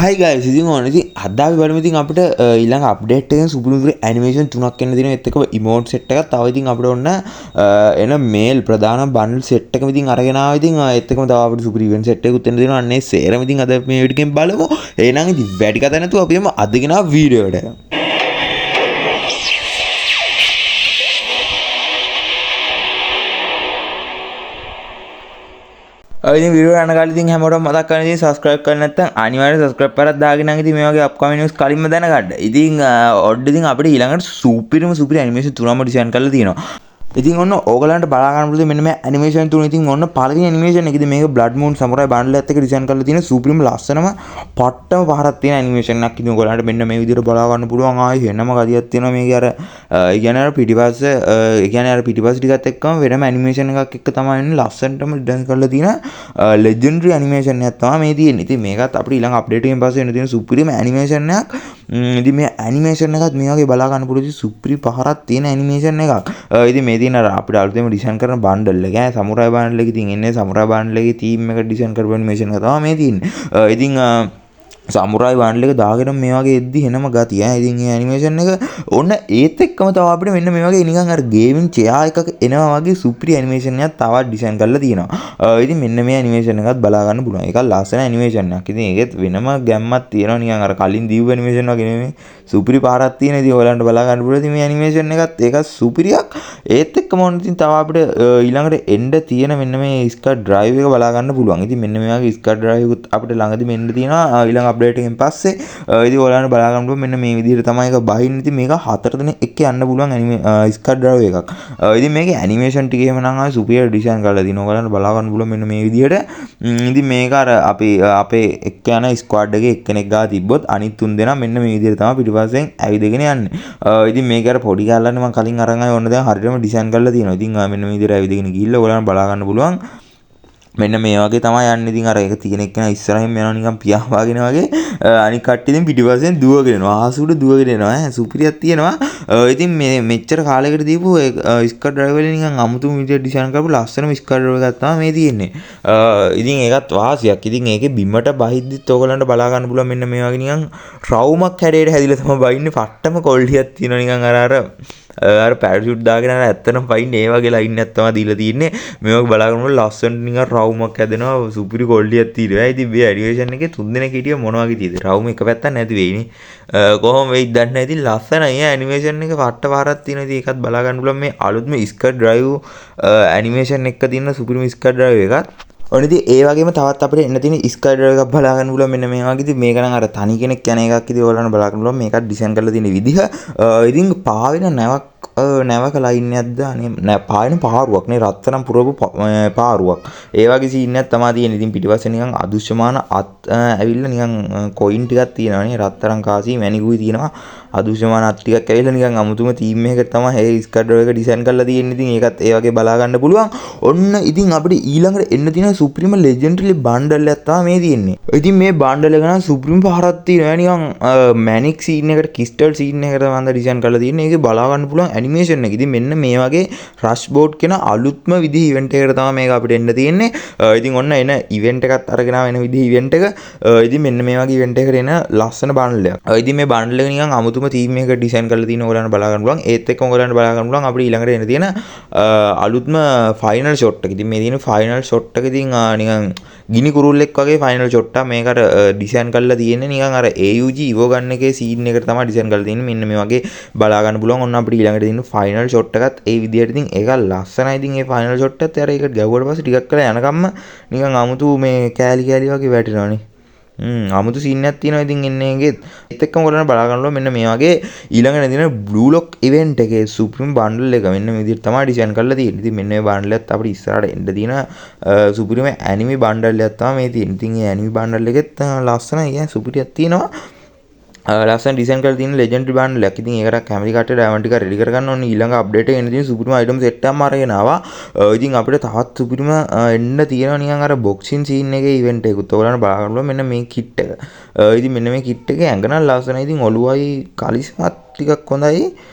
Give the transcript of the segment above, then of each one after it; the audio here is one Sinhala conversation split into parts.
හයි ගයිස් ඉතින් ඕන ඉතින් අද අපි බලමු ඉතින් අපිට ඊළඟ අප්ඩේට් එකෙන් සුපුරුදු ඇනිමේෂන් තුනක් එන්න තියෙනවා ඒත් එක්කම ඉමෝට් සෙට් එකක් තව ඉතින් අපිට ඔන්න එන මේල් ප්‍රධාන බන්ඩල් සෙට් එකම ඉතින් අරගෙන ආවා ඉතින් ඒත් එක්කම තව අපිට සුපර් ඉවෙන්ට් සෙට් එකකුත් එන්න තියෙනවා අන්න ඒ සේරම ඉතින් අද මේ වීඩියෝ එකෙන් බලමු එහෙනම් ඉතින් වැඩි කතා නැතුව අපි යමු අද ගෙන ආ වීඩියෝ එකට ඉතින් වීඩියෝ යන කාලේ ඉතින් හැමෝටම මතක් කරගන්න ඉතින් subscribe කරලා නැත්නම් අනිවාර්යෙන් subscribe කරලා දාගෙන නම් ඉතින් මේ වගේ upcoming news කලින්ම දැනගන්න. ඉතින් ඔඩ් ඉතින් අපිට ඊළඟට සුපිරිම ඇනිමේෂන් තුනම ඩිසයින් කරලා තියෙනවා. ඉතින් ඔන්න ඕගලන්ට බලා ගන්න පුළුවන් මෙන්න මේ ඇනිමේෂන් තුන. ඉතින් ඔන්න පළවෙනි ඇනිමේෂන් එක ඉතින් මේක බ්ලඩ් මූන් සමුරායි බන්ඩල් එකත් එක්ක ඩිසයින් කරලා තියෙන සුපිරිම ලස්සනම පට්ටම පහරක් තියෙන ඇනිමේෂන් එකක්. ඉතින් ඔයගලන්ට මෙන්න මේ විදිහට බලා ගන්න පුළුවන්. ආයේ වෙනම ගතියක් තියෙනවා මේකේ අර ඒ කියන්නේ අර පිටිපස්ස ටිකත් එක්කම වෙනම ඇනිමේෂන් එකක් එක්ක තමයි එන්නේ. ලස්සනටම ඩිසයින් කරලා තියෙන ලෙජෙන්ඩරි ඇනිමේෂන් එකක් තමයි මේ තියෙන්නේ. ඉතින් මේකත් අපිට ඊළඟ අප්ඩේට් එකෙන් පස්සේ එන්න තියෙන සුපිරිම ඇනිමේෂන් එකක්. ඉතින් මේ ඇනිමේෂන් එකත් මේ වගේ බලා ගන්න පුළුවන් සුපිරි පහරක් තියෙන ඇනිමේෂන් එකක්. ඉතින් මේ තියෙන අර අපිට අලුතෙන් ඩිසයින් කරන බන්ඩල් එක සමුරායි බන්ඩල් එක ඉතින් එන්නේ සමුරායි බන්ඩල් එකේ තීම් එක ඩිසයින් කරපු ඇනිමේෂන් එක තමයි මේ තියෙන්නේ. ඉතින් සමුරායි බන්ඩල් එක දාගෙන මේ වගේ එද්දි එනම ගතිය. ඉතින් මේ ඇනිමේෂන් එක ඔන්න ඒත් එක්කම තව අපිට මෙන්න මේ වගේ නිකන් අර ගේමින් චෙයා එකක එනවා වගේ සුපිරි ඇනිමේෂන් එකක් තවත් ඩිසයින් කරලා තියෙනවා. ඉතින් මෙන්න මේ ඇනිමේෂන් එකත් බලා ගන්න පුළුවන්. ඒක ලස්සන ඇනිමේෂන් එකක්. ඉතින් ඒකෙත් වෙනම ගැම්මක් තියෙනවා නිකන් අර කලින් දීපු ඇනිමේෂන් වගේ නෙමෙයි. සුපිරි පාරක් තියෙන. ඉතින් ඔයාලන්ට බලා ගන්න පුළුවන්. ඉතින් මේ ඇනිමේෂන් එකත් ඒක සුපිරියක්. ඒත් එක්කම ඔන්න ඉතින් තව අපිට ඊළඟට එන්න තියෙන මෙන්න මේ ස්කට් ඩ්‍රයිව් එක බලා ගන්න පුළුවන්. ඉතින් මෙන්න මේ වගේ ස්කට් ඩ්‍රයිව් එකත් අපිට ළඟදී මෙන්න තියෙනවා. ඊළඟ අප්ඩේට් එකෙන් පස්සේ ඉතින් ඔයාලන්ට බලා ගන්න පුළුවන් මෙන්න මේ විදිහට තමයි ඒක බහින්න. ඉතින් මේක 4 දෙනෙක් එක්ක යන්න පුළුවන් ස්කට් ඩ්‍රයිව් එකක්. ඉතින් මේකේ ඇනිමේෂන් ටික එහෙම නම් ආයි සුපිරියර් ඩිසයින් කරලා දිනවා. ඔයාලන්ට බලා ගන්න පුළුවන් මෙන්න මේ විදිහට. ඉතින් මේක අර අපේ එක්ක යන ස්ක්වාඩ් එකේ එක්කෙනෙක් ගා තිබ්බොත් අනිත් 3 දෙනා මෙන්න මේ විදිහට තමයි පිටිපස්සෙන් ඇවිදගෙන යන්නේ. ඉතින් මේක අර පොඩි කැලලන්නේ මම කලින් අරන් ආවේ ඔන්න දැන් හරියටම ඩිසයින් කරලා තියෙනවා. ඉතින් මෙන්න මේ විදිහට ඇවිදගෙන ගිහිල්ලා ඔයාලන්ට බලා ගන්න පුළුවන්. මෙන්න මේ වගේ තමයි යන්නේ. ඉතින් අර ඒක තියෙන එක්කන ඉස්සරහින් යනවා නිකන් පියා වගේ වගේ. අනික කට්ටිය ඉතින් පිටිපස්සෙන් දුවගෙන එනවා. ආසුඩ දුවගෙන එනවා. සුපිරියක් තියෙනවා. ඉතින් මේ මෙච්චර කාලයකට දීපු ස්කට් ඩ්‍රයිව් වල නිකන් අමුතුම විදිහට ඩිසයින් කරපු ලස්සනම ස්කට් ඩ්‍රයිව් එකක් තමයි මේ තියෙන්නේ. ඉතින් ඒකත් වාසියක්. ඉතින් ඒකේ බිමට බහිද්දිත් ඔයගලන්ට බලා ගන්න පුළුවන් මෙන්න මේ වගේ නිකන් රවුමක් හැඩයට හැදිලා තමයි බහින්නේ. පට්ටම කොල්ඩියක් තියෙනවා නිකන් අර පැරෂූට් දාගෙන අර ඇත්තටම පයින්නේ ඒ වගේ ලයින් එකක් තමයි දීලා තියෙන්නේ. මේක බලා ගන්නකොට ලස්සනට නිකන් රවුමක් හැදෙනවා. සුපිරි කොල්ඩියක් තියෙනවා. ඉතින් මේ ඇනිමේෂන් එකේ 3 දෙනෙක් හිටිය මොන වගේ තියෙද? රවුම එක පැත්තක් නැති වෙයිනේ. කොහොම වෙයිද දන්නේ නැහැ. ඉතින් ලස්සනයි ඇනිමේෂන් එක පට්ට පාරක් තියෙනවා. ඉතින් ඒකත් බලා ගන්න පුළුවන් මේ අලුත්ම ස්කට් ඩ්‍රයිව් ඇනිමේෂන් එක තියෙන සුපිරිම ස්කට් ඩ්‍රයිව් එකක්. ඔන්න ඉතින් ඒ වගේම තවත් අපිට එන්න තියෙන ස්කට් ඩ්‍රයිව් එකක් බලා ගන්න පුළුවන් මෙන්න මේ වගේ. ඉතින් මේක නම් අර තනි කෙනෙක් යන එකක්. ඉතින් ඔයාලට බලා ගන්න පුළුවන් මේකත් ඩිසයින් කරලා තියෙන විදිහ. ඉතින් පාවෙන නැවක ලයින් එකක්ද අනේ පාවෙන පාරුවක් නේ රත්තරන් පුරවපු පාරුවක්. ඒ වගේ සීන් එකක් තමයි තියෙන්නේ. ඉතින් පිටිපස්සේ නිකන් අදුෂ්‍යමාන ඇවිල්ලා නිකන් කොයින් ටිකක් තියෙනවා නේ. රත්තරන් කාසි මැණිකුයි තියෙනවා. අදුෂ්‍යමාන අත් ටිකක් ඇවිල්ලා නිකන් අමුතුම තීම් එකකට තමයි මේ ස්කට් ඩ්‍රයිව් එක ඩිසයින් කරලා තියෙන්නේ. ඉතින් ඒකත් ඒ වගේ බලා ගන්න පුළුවන්. ඔන්න ඉතින් අපිට ඊළඟට එන්න තියෙන සුප්‍රීම ලෙජෙන්ඩරි බන්ඩල් එකක් තමයි මේ තියෙන්නේ. ඉතින් මේ බන්ඩල් එක නම් සුප්‍රීම පහරක් තියෙනවා. නිකන් මැනික් සීන් එකට කිස්ටල් සීන් එකකට වන්ද ඩිසයින් කරලා තියෙන්නේ. ඒකේ බලා ගන්න පුළුවන් ඇනිමේෂන් එක. ඉතින් මෙන්න මේ වගේ රෂ් බෝට් කියන අලුත්ම විදිහ ඉවෙන්ට් එකකට තමයි මේක අපිට එන්න තියෙන්නේ. ඉතින් ඔන්න එන ඉවෙන්ට් එකත් අරගෙන ආව එන විදිහ ඉවෙන්ට් එක. ඉතින් මෙන්න මේ වගේ ඉවෙන්ට් එකකට එන ලස්සන බන්ඩල් එකක්. ඉතින් මේ බන්ඩල් එක නිකන් අමුතුම තීම් එකකට ඩිසයින් කරලා තියෙන ඔයගලන්ට බලා ගන්න පුළුවන්. ඒත් එක්ක ඔයගලන්ට බලා ගන්න පුළුවන් අපිට ඊළඟට එන තියෙන අලුත්ම ෆයිනල් ෂොට් එක. ඉතින් මේ තියෙන ෆයිනල් ෂොට් එක ඉතින් නිකන් ගිනි කුරුල්ලෙක් වගේ ෆයිනල් ෂොට් එක මේකට ඩිසයින් කරලා තියෙන්නේ. නිකන් අර AUG ඉවෝ ගන්න එකේ සීන් එකට තමයි ඩිසයින් කරලා තියෙන්නේ. මෙන්න මේ වගේ බලා ගන්න පුළුවන්. ඔන්න අපිට ඊළඟට තියෙන ෆයිනල් ෂොට් එකත් ඒ විදිහට ඉතින් ඒක ලස්සනයි. ඉතින් මේ ෆයිනල් ෂොට් එකත් අර ඒකට ගැව්වට පස්සේ ටිකක් කරලා යනකම්ම නිකන් අමුතු මේ කෑලි වගේ වැටෙනවානේ. අමුතු සීන් එකක් තියෙනවා. ඉතින් එන්නේ ඒකෙත් ඒත් එක්කම ඔයාලට බලා ගන්නවා මෙන්න මේ වගේ ඊළඟට තියෙන බ්ලූ ලොක් ඉවෙන්ට් එකේ සුප්‍රීම බන්ඩල් එක මෙන්න මේ විදිහට තමයි ඩිසයින් කරලා තියෙන්නේ. ඉතින් මෙන්න මේ බන්ඩල් එකත් අපිට ඉස්සරහට එන්න තියෙන සුප්‍රීම ඇනිමි බන්ඩල් එකක් තමයි මේ තියෙන්නේ. ඉතින් මේ ඇනිමි බන්ඩල් එකෙත් ලස්සනයි සුපිරියක් තියෙනවා. ලස්සන ඩිසයින් කරලා තියෙන ලෙජෙන්ඩරි බන්ඩල් එකක්. ඉතින් ඒකට කැමති කට්ටිය ඩයමන්ඩ් ටික රෙඩි කරගන්න ඕනේ. ඊළඟ අප්ඩේට් එකේ එන තියෙන සුපිරිම අයිටම් සෙට් එකක්ම අරගෙන ආවා. ඉතින් අපිට තවත් සුපිරිම එන්න තියෙනවා නිකන් අර බොක්සින් සීන් එකේ ඉවෙන්ට් එකකුත්. ඔයාලට බලා ගන්න පුළුවන් මෙන්න මේ කිට් එක. ඉතින් මෙන්න මේ කිට් එකේ ඇඟ නම් ලස්සනයි. ඉතින් ඔළුවයි කලිසමත් ටිකක් හොඳයි.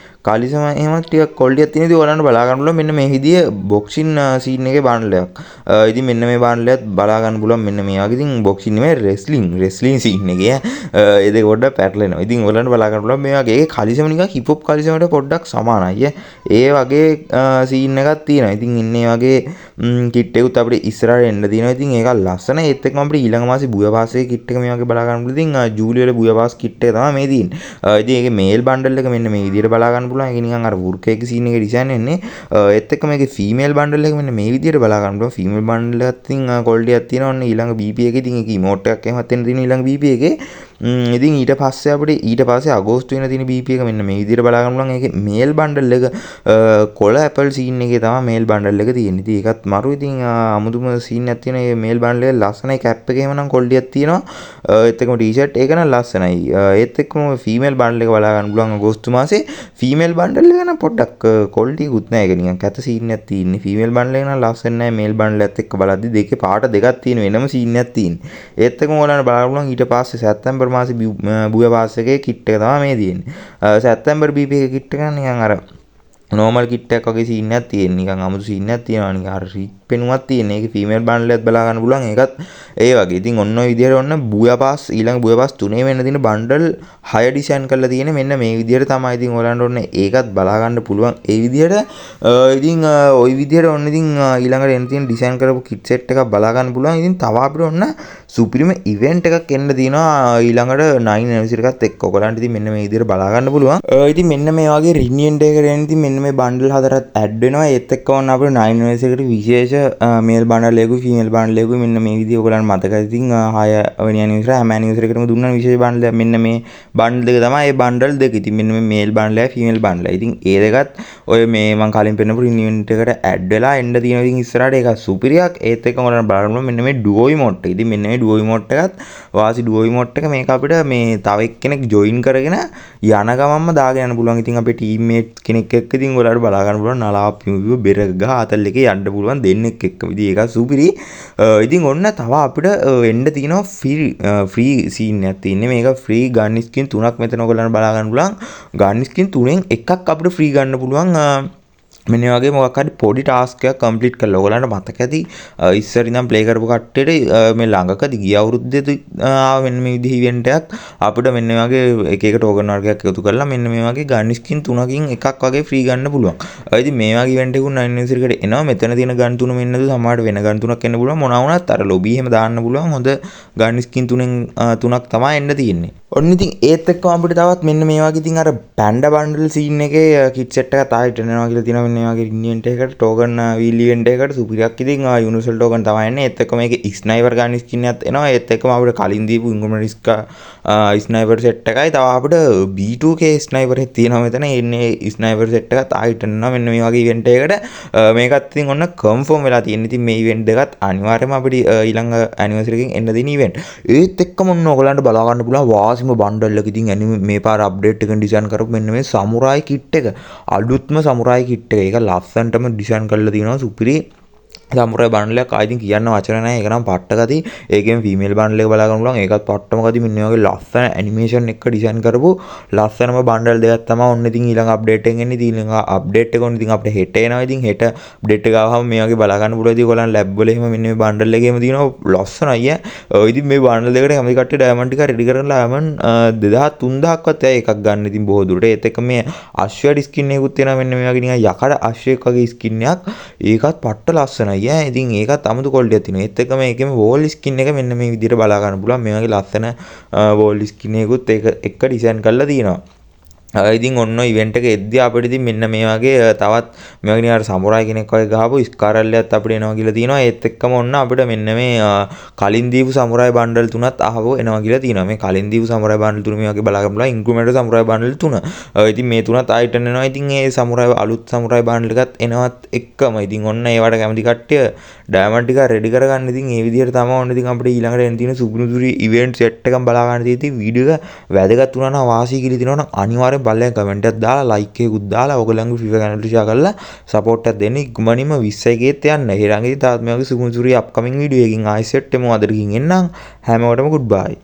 කලිසම එහෙම ටිකක් ක්වොලිටියක් තියෙන ඉතින් ඔයාලන්ට බලා ගන්න පුළුවන් මෙන්න මේ විදිය බොක්සින් සීන් එකේ බාණ්ඩලයක්. ඉතින් මෙන්න මේ බාණ්ඩලයත් බලා ගන්න පුළුවන් මෙන්න මේ වගේ. ඉතින් බොක්සින් නෙමෙයි රෙස්ලින් සීන් එකේ. ඒ දෙක පොඩ්ඩක් පැටලෙනවා. ඉතින් ඔයාලන්ට බලා ගන්න පුළුවන් මේ වගේ. ඒකේ කලිසම නිකන් හිප් හොප් කලිසමට පොඩ්ඩක් සමානයි. ඒ වගේ සීන් එකක් තියෙනවා. ඉතින් ඉන්නේ වගේ කිට් එකකුත් අපිට ඉස්සරහට එන්න තියෙනවා. ඉතින් ඒක ලස්සනයි. ඒත් එක්කම අපිට ඊළඟ මාසේ බුයා පාස්ගේ කිට් එක මේ වගේ බලා ගන්න පුළුවන්. ඉතින් ජූලි වල බුයා පාස් කිට් එක තමයි මේ තියෙන්නේ. ඉතින් ඒකේ මේල් බණ්ඩල් එක මෙන්න මේ විදියට බලා ගන්න පුළුවන්. ඒක නිකන් අර වුර්ක එක සීන් එකේ ඩිසයින් එන්නේ. ඒත් එක්කම මේකේ ෆීමේල් බණ්ඩල් එක මෙන්න මේ විදියට බලා ගන්න පුළුවන්. ෆීමේල් බණ්ඩල් එකත් ඉතින් ක්වොලිටියක් තියෙනවා. ඔන්න ඊළඟ BP එකේ ඉතින් ඒක ඉමෝට් එකක් එහෙමත් එන්න තියෙන ඊළඟ BP එකේ. ඉතින් ඊට පස්සේ අගෝස්තු වෙන තියෙන BP එක මෙන්න මේ විදියට බලා ගන්න පුළුවන්. ඒකේ මේල් බණ්ඩල් එක කොළ ඇපල් සීන් එකේ තමයි මේල් බණ්ඩල් එක තියෙන්නේ. ඉතින් ඒකත් මරු ඉතින් අමුතුම සීන් එකක් තියෙන මේ මේල් බණ්ඩල් එක ලස්සනයි. කැප් එකේ එහෙමනම් ක්වොලිටියක් තියෙනවා. ඒත් එක්කම ටී-ෂර්ට් ඒක නම් ලස්සනයි. ඒත් එක්කම ෆීමේල් බණ්ඩල් එක බලා ගන්න පුළුවන් අගෝස්තු මාසේ. ෆීමේල් බණ්ඩල් එක නම් පොඩ්ඩක් ක්වොලිටියකුත් නැහැ. ඒක නිකන් කැත සීන් එකක් තියෙන්නේ. ෆීමේල් බණ්ඩල් එක නම් ලස්සන නැහැ. මේල් බණ්ඩල් එකත් එක්ක බලද්දි දෙකේ පාට දෙකක් තියෙන වෙනම සීන් එකක් තියෙන්නේ. ඒත් එක්කම ඔයාලට බලන්න පුළුවන් ඊට පස්සේ සැප්තැම්බර් මාසේ බුයා පාස් එකේ කිට් එක තමයි මේ තියෙන්නේ. සැප්තැම්බර් BP එකේ කිට් එක නිකන් අර නෝමල් කිට් එකක් වගේ සීන් එකක් තියෙන. නිකන් අමුතු සීන් එකක් තියෙනවා. නිකන් අර රික් පෙනුමක් තියෙන. ඒකේ ෆීමේල් බණ්ඩල් එකත් බලා ගන්න පුළුවන්. ඒකත් ඒ වගේ. ඉතින් ඔන්න ඔය විදිහට ඔන්න බුයා පාස් ඊළඟ බුයා පාස් 3 වෙන්න තියෙන බණ්ඩල් 6 ඩිසයින් කරලා තියෙන්නේ මෙන්න මේ විදිහට තමයි. ඉතින් ඔයාලන්ට ඔන්න ඒකත් බලා ගන්න පුළුවන්. ඒ විදිහට ඉතින් ওই විදිහට ඔන්න ඉතින් ඊළඟට එන්න තියෙන ඩිසයින් කරපු කිට් සෙට් එකක් බලා ගන්න පුළුවන්. ඉතින් තව අපිට ඔන්න සුපිරිම ඉවෙන්ට් එකක් එන්න තියෙනවා ඊළඟට 9 ඇනිවර්සරි එකත් එක්ක. ඔයගලන්ට ඉතින් මෙන්න මේ විදිහට බලා ගන්න පුළුවන්. ඉතින් මෙන්න මේ වගේ රිනියන් ඩේ එකට එන්න ඉතින් මෙන්න මේ බණ්ඩල් හතරත් ඇඩ් වෙනවා. ඒත් එක්කම ඔන්න අපිට 9 ඇනිවර්සරි එකට විශේෂ මේල් බණ්ඩල් එකකුයි ෆීමේල් බණ්ඩල් එකකුයි මෙන්න මේ විදිහ ඔයගලන්ට මතකයි. ඉතින් 6 වෙනි ඇනිවර්සරි හැම ඇනිවර්සරි එකටම දුන්නා විශේෂ බණ්ඩල් මෙන්න මේ බණ්ඩල් දෙක තමයි. ඒ බණ්ඩල් දෙක. ඉතින් මෙන්න මේ මේල් බණ්ඩල් එකයි ෆීමේල් බණ්ඩල් එකයි. ඉතින් ඒ දෙකත් ඔය මේ මම කලින් පෙන්නපු රිනියන් එකට ඇඩ් වෙලා එන්න තියෙනවා. ඉතින් ඉස්සරහට ඒක සුපිරියක්. ඒත් එක්කම ඔයාලට බලන්න මෙන්න මේ ඩුවෝ ඉමෝට් එක. ඉතින් මෙන්න මේ ඩුවෝ ඉමෝට් එකත් වාසි ඩුවෝ ඉමෝට් එක මේක අපිට මේ තව එක්කෙනෙක් ජොයින් කරගෙන යන ගමන්ම දාගෙන යන්න පුළුවන්. ඉතින් අපේ ටීම්මේට් කෙනෙක් එක්ක ඉතින් ඔයාලට බලා ගන්න පුළුවන් නලාප් පියුව බෙර ගහ අතල් එකේ යන්න පුළුවන් දෙන්නෙක් එක්ක. ඉතින් ඒක සුපිරි. ඉතින් ඔන්න තව අපිට එන්න තියෙනවා ෆ්‍රී සීන් එකක් තියෙන්නේ. මේක ෆ්‍රී ගන් ස්කින් 3ක් මෙතන ඔයගලන්ට බලා ගන්න පුළුවන්. ගන් ස්කින් 3න් එකක් අපිට ෆ්‍රී ගන්න පුළුවන්. මෙන්න වගේ මොකක් හරි පොඩි ටාස්ක් එකක් කම්ප්ලීට් කරලා ඔයගලන්ට මතක ඇති ඉස්සර ඉඳන් ප්ලේ කරපු කට්ටියට මේ ළඟකදී ගිය අවුරුද්දේ මෙන්න මේ විදිහ ඉවෙන්ට් එකක් අපිට මෙන්න වගේ එක එක ටෝකන් වර්ගයක් එකතු කරලා මෙන්න මේ වගේ ගන් ස්කින් 3කින් එකක් වගේ ෆ්‍රී ගන්න පුළුවන්. ඉතින් මේ වගේ ඉවෙන්ට් එකකුත් 9 ඇනිවර්සරි එකට එනවා. මෙතන තියෙන ගන් 3 මෙන්නද සමහරට වෙන ගන් 3ක් එන්න පුළුවන්. මොනවා වුණත් අර ලොබි එහෙම දාන්න පුළුවන්. හොඳ ගන් ස්කින් 3ක් තමයි එන්න තියෙන්නේ. ඔන්න ඉතින් ඒත් එක්කම අපිට තවත් මෙන්න මේ වගේ ඉතින් අර පැන්ඩා බන්ඩල් සීන් එකේ කිට් සෙට් එකක් තායිට එනවා කියලා තියෙනවා. මෙන්න මේ වගේ රිනියන්ට් එකකට ටෝකන් වීල් ඉවෙන්ට් එකකට සුපිරියක් ඉතින් යුනිවර්සල් ටෝකන් තමයි එන්නේ. ඒත් එක්කම මේකේ ස්නයිපර් ගන් ස්කින් එකක් එනවා. ඒත් එක්කම අපිට කලින් දීපු ඉන්ගොමරිස්කා ස්නයිපර් සෙට් එකයි තව අපිට B2K ස්නයිපර් එකක් තියෙනවා මෙතන. එන්නේ ස්නයිපර් සෙට් එකක් තායිට එනවා මෙන්න මේ වගේ ඉවෙන්ට් එකකට. මේකත් ඉතින් ඔන්න කන්ෆර්ම් වෙලා තියෙනවා. ඉතින් මේ ඉවෙන්ට් දෙකත් අනිවාර්යයෙන්ම අපිට ඊළඟ ඇනිවර්සරි එකකින් එන්න දෙන ඉවෙන්ට්. ඒත් එක්කම ඔන්න ඔයගලන්ට බලා ගන්න පුළුවන් වාසිම බන්ඩල් එක ඉතින් මේ පාර අප්ඩේට් එකෙන් ඩිසයින් කරපු මෙන්න මේ සමුරායි කිට් එක. අලුත්ම සමුරායි කිට් එක. ඒක ලස්සනටම ඩිසයින් කරලා තියෙනවා සුපිරි. සමුරායි බන්ඩල් එකක් ආයිතින් කියන්න වචන නැහැ. ඒක නම් පට්ටකදී. ඒකෙන් ෆීමේල් බන්ඩල් එක බලා ගන්න පුළුවන්. ඒකත් පට්ටමකදී මෙන්න වගේ ලස්සන ඇනිමේෂන් එක ඩිසයින් කරපු ලස්සනම බන්ඩල් දෙකක් තමයි ඔන්න ඉතින් ඊළඟ අප්ඩේට් එකෙන් එන්නේ. ඉතින් ඊළඟ අප්ඩේට් එක ඔන්න ඉතින් අපිට හෙට එනවා. ඉතින් හෙට අප්ඩේට් එක ආවම මේ වගේ බලා ගන්න පුළුවන්. ඉතින් ඔයගොල්ලන් ලැබ් වල එහෙම මෙන්න මේ බන්ඩල් එකේම තියෙනවා ලස්සනයි ඈ. ඉතින් මේ බන්ඩල් දෙකට කැමති කට්ටිය ඩයමන්ඩ් ටික රෙඩි කරලා ඩයමන්ඩ් 2000 3000ක්වත් එකක් ගන්න ඉතින් බොහෝ දුරට. ඒත් එක මේ අශ්වයාට ස්කින් එකකුත් තියෙනවා මෙන්න මේ වගේ නිකන් යකඩ අශ්වයෙක් වගේ ස්කින් එකක්. ඒකත් පට්ට ලස්සනයි ඈ. ඉතින් ඒකත් අමුතු ක්වොලිටියක් තියෙනවා. ඒත් එක්කම මේකෙම වෝල් ස්කින් එක මෙන්න මේ විදිහට බලා ගන්න පුළුවන්. මේ වගේ ලස්සන වෝල් ස්කින් එකකුත් ඒක එක ඩිසයින් කරලා තියෙනවා. ඉතින් ඔන්න ඉවෙන්ට් එක එද්දී අපිට ඉතින් මෙන්න මේ වගේ තවත් මේ වගේ නිකන් සමුරායි කෙනෙක් වගේ ගහපු ස්කාරල්ලයක් අපිට එනවා කියලා තියෙනවා. ඒත් එක්කම ඔන්න අපිට මෙන්න මේ කලින් දීපු සමුරායි බන්ඩල් තුනත් අහව එනවා කියලා තියෙනවා. මේ කලින් දීපු සමුරායි බන්ඩල් තුන මේ වගේ බලා ගන්න පුළුවන්. ඉන්ක්‍රිමෙන්ට් සමුරායි බන්ඩල් තුන. ඉතින් මේ තුනත් ආයිට එනවා. ඉතින් මේ සමුරායි අලුත් සමුරායි බන්ඩල් එකත් එනවත් එක්කම ඉතින් ඔන්න ඒවට කැමති කට්ටිය ඩයමන්ඩ් ටික රෙඩි කරගන්න. ඉතින් මේ විදිහට තමයි ඔන්න ඉතින් අපිට ඊළඟට එන්න තියෙන සුබුනුදුරි ඉවෙන්ට් සෙට් එකක් බලා ගන්න තියෙති. වීඩියෝ එක වැදගත් වුණා නම් වාසි කියලා තියෙනවා නම් අනිවාර්යෙන් බලන්න කමෙන්ට් එකක් දාලා ලයික් එකකුත් දාලා ඔයගොල්ලන්ගේ ෆීෆා channel එක ෂෙයා කරලා සපෝට් එකක් දෙන්න. ඉක්මනින්ම 20 කේත් යන්න. ඊළඟදී තාත් මේ වගේ සුබුනුදුරි අප්කමින් වීඩියෝ එකකින් ආයෙ සෙට් එමු. අදට ගින් එන්නම්. හැමෝටම ගුඩ් බයි.